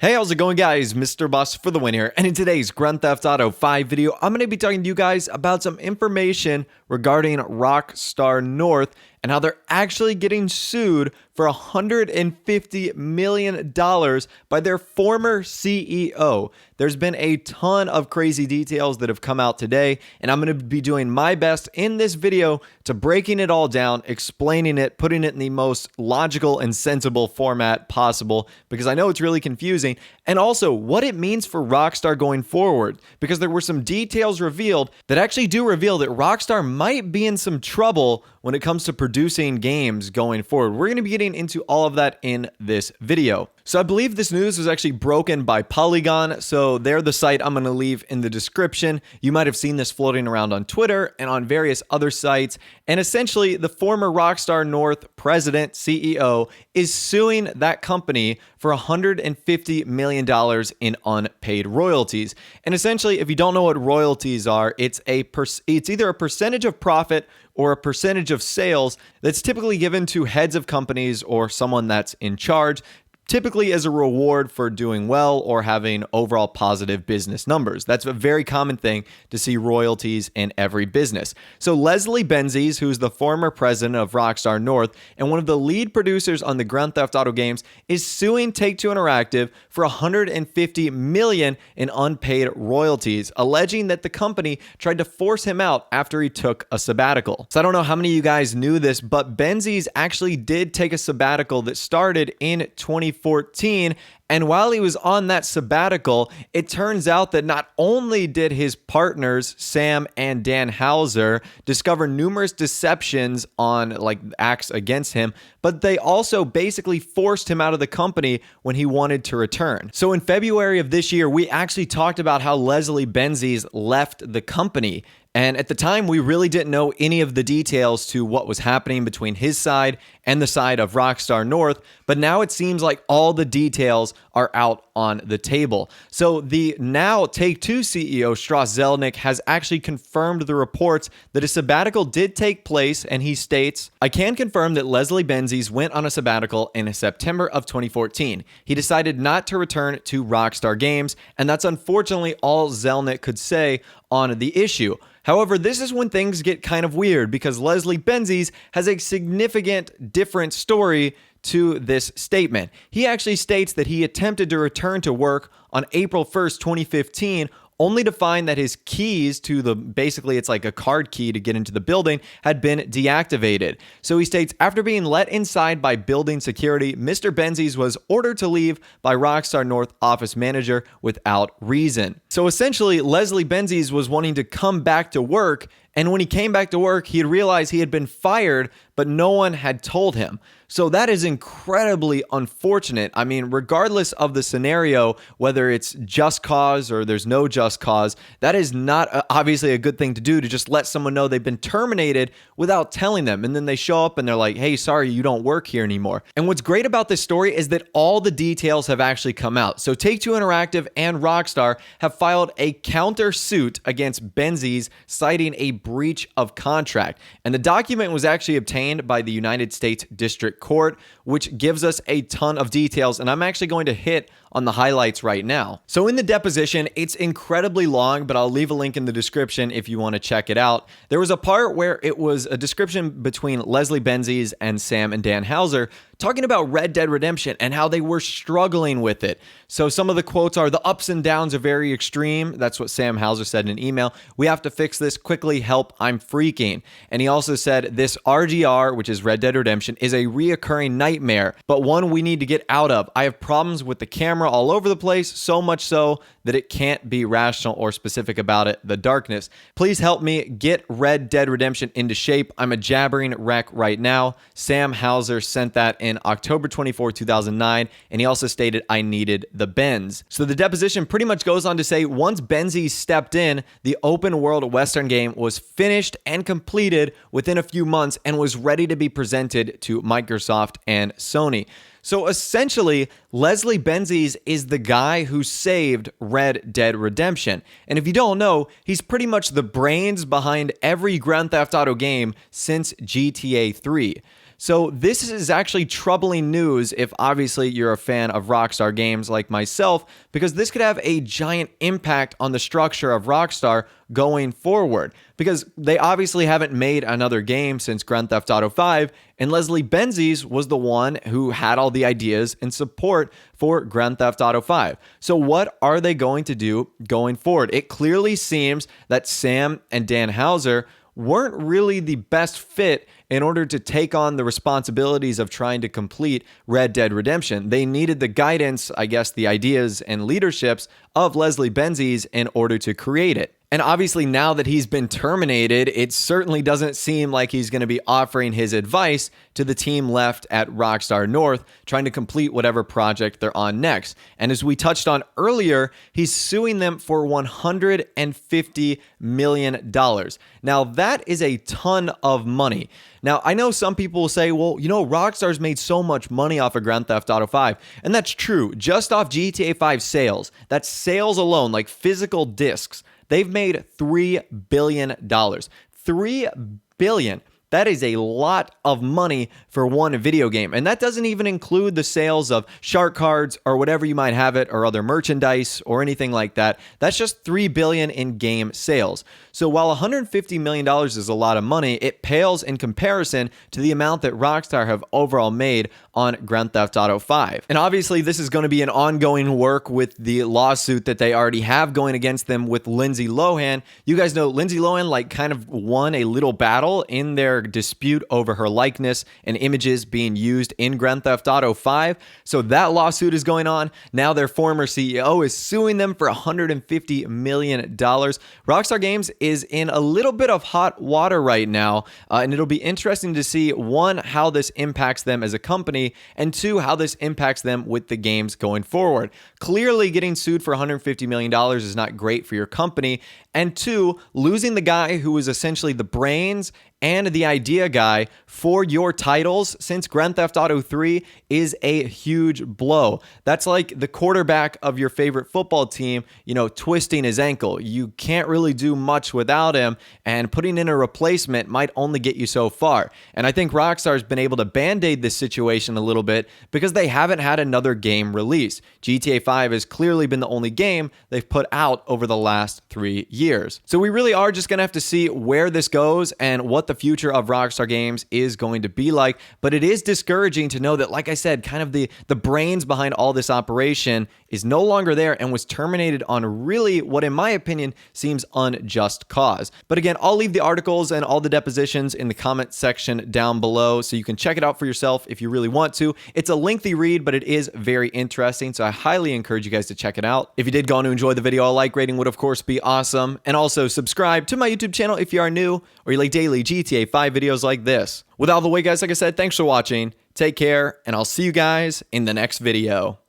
Hey, how's it going, guys? Mr. Boss for the win here, and in today's Grand Theft Auto 5 video, I'm going to be talking to you guys about some information regarding Rockstar North and how they're actually getting sued for $150 million by their former CEO. There's been a ton of crazy details that have come out today, and I'm going to be doing my best in this video to breaking it all down, explaining it, putting it in the most logical and sensible format possible, because I know it's really confusing, and also what it means for Rockstar going forward, because there were some details revealed that actually do reveal that Rockstar might be in some trouble when it comes to producing games going forward. We're going to be getting into all of that in this video. So I believe this news was actually broken by Polygon, so they're the site I'm going to leave in the description. You might have seen this floating around on Twitter and on various other sites, and essentially the former Rockstar North president, CEO, is suing that company for $150 million in unpaid royalties. And essentially, if you don't know what royalties are, it's either a percentage of profit or a percentage of sales that's typically given to heads of companies or someone that's in charge, typically as a reward for doing well or having overall positive business numbers. That's a very common thing to see royalties in every business. So Leslie Benzies, who's the former president of Rockstar North and one of the lead producers on the Grand Theft Auto games, is suing Take-Two Interactive for $150 million in unpaid royalties, alleging that the company tried to force him out after he took a sabbatical. So I don't know how many of you guys knew this, but Benzies actually did take a sabbatical that started in 2014, and while he was on that sabbatical, it turns out that not only did his partners, Sam and Dan Houser, discover numerous deceptions on acts against him, but they also basically forced him out of the company when he wanted to return. So in February of this year, we actually talked about how Leslie Benzies left the company. And at the time, we really didn't know any of the details to what was happening between his side and the side of Rockstar North, but now it seems like all the details are out on the table. So the now Take-Two CEO, Strauss Zelnick, has actually confirmed the reports that a sabbatical did take place, and he states, "I can confirm that Leslie Benzies went on a sabbatical in September of 2014. He decided not to return to Rockstar Games, and that's unfortunately all Zelnick could say on the issue." However, this is when things get kind of weird because Leslie Benzies has a significant different story to this statement. He actually states that he attempted to return to work on April 1st, 2015, only to find that his keys to basically it's like a card key to get into the building, had been deactivated. So he states, after being let inside by building security, Mr. Benzies was ordered to leave by Rockstar North office manager without reason. So essentially, Leslie Benzies was wanting to come back to work, and when he came back to work, he had realized he had been fired, but no one had told him. So that is incredibly unfortunate. I mean, regardless of the scenario, whether it's just cause or there's no just cause, that is not obviously a good thing to do, to just let someone know they've been terminated without telling them. And then they show up and they're like, hey, sorry, you don't work here anymore. And what's great about this story is that all the details have actually come out. So Take-Two Interactive and Rockstar have filed a countersuit against Benzies, citing a breach of contract. And the document was actually obtained by the United States District Court, which gives us a ton of details, and I'm actually going to hit on the highlights right now. So in the deposition, it's incredibly long, but I'll leave a link in the description if you want to check it out. There was a part where it was a description between Leslie Benzies and Sam and Dan Houser talking about Red Dead Redemption and how they were struggling with it. So some of the quotes are, "The ups and downs are very extreme." That's what Sam Houser said in an email. "We have to fix this quickly. Help, I'm freaking." And he also said, "This RDR, which is Red Dead Redemption, is a reoccurring nightmare, but one we need to get out of. I have problems with the camera all over the place, so much so that it can't be rational or specific about it. The darkness. Please help me get Red Dead Redemption into shape. I'm a jabbering wreck right now." Sam Houser sent that in October 24, 2009, and he also stated, "I needed the Benz." So the deposition pretty much goes on to say, once Benzies stepped in, the open world Western game was finished and completed within a few months and was ready to be presented to Microsoft and Sony. So essentially, Leslie Benzies is the guy who saved Red Dead Redemption. And if you don't know, he's pretty much the brains behind every Grand Theft Auto game since GTA 3. So this is actually troubling news if obviously you're a fan of Rockstar games like myself, because this could have a giant impact on the structure of Rockstar going forward, because they obviously haven't made another game since Grand Theft Auto 5, and Leslie Benzies was the one who had all the ideas and support for Grand Theft Auto 5. So what are they going to do going forward? It clearly seems that Sam and Dan Houser weren't really the best fit in order to take on the responsibilities of trying to complete Red Dead Redemption. They needed the guidance, I guess, the ideas and leaderships of Leslie Benzies in order to create it. And obviously now that he's been terminated, it certainly doesn't seem like he's going to be offering his advice to the team left at Rockstar North, trying to complete whatever project they're on next. And as we touched on earlier, he's suing them for $150 million. Now, that is a ton of money. Now, I know some people will say, well, you know, Rockstar's made so much money off of Grand Theft Auto 5. And that's true. Just off GTA 5 sales, that's sales alone, like physical discs, they've made $3 billion. $3 billion. That is a lot of money for one video game. And that doesn't even include the sales of shark cards or whatever you might have it, or other merchandise or anything like that. That's just $3 billion in game sales. So while $150 million is a lot of money, it pales in comparison to the amount that Rockstar have overall made on Grand Theft Auto 5. And obviously this is going to be an ongoing work with the lawsuit that they already have going against them with Lindsay Lohan. You guys know Lindsay Lohan like kind of won a little battle in their dispute over her likeness and images being used in Grand Theft Auto 5. So that lawsuit is going on. Now their former CEO is suing them for $150 million. Rockstar Games is in a little bit of hot water right now, and it'll be interesting to see, one, how this impacts them as a company, and two, how this impacts them with the games going forward. Clearly, getting sued for $150 million is not great for your company, and two, losing the guy who was essentially the brains and the idea guy for your titles since Grand Theft Auto 3 is a huge blow. That's like the quarterback of your favorite football team, you know, twisting his ankle. You can't really do much without him, and putting in a replacement might only get you so far. And I think Rockstar's been able to band-aid this situation a little bit because they haven't had another game release. GTA 5 has clearly been the only game they've put out over the last 3 years. So we really are just going to have to see where this goes and what the future of Rockstar Games is going to be like. But it is discouraging to know that, like I said, kind of the brains behind all this operation is no longer there and was terminated on really what, in my opinion, seems unjust cause. But again, I'll leave the articles and all the depositions in the comment section down below so you can check it out for yourself if you really want to. It's a lengthy read, but it is very interesting, so I highly encourage you guys to check it out. If you did go on to enjoy the video, a like rating would of course be awesome. And also subscribe to my YouTube channel if you are new or you like daily GTA 5 videos like this. With all the way, guys, like I said, thanks for watching. Take care, and I'll see you guys in the next video.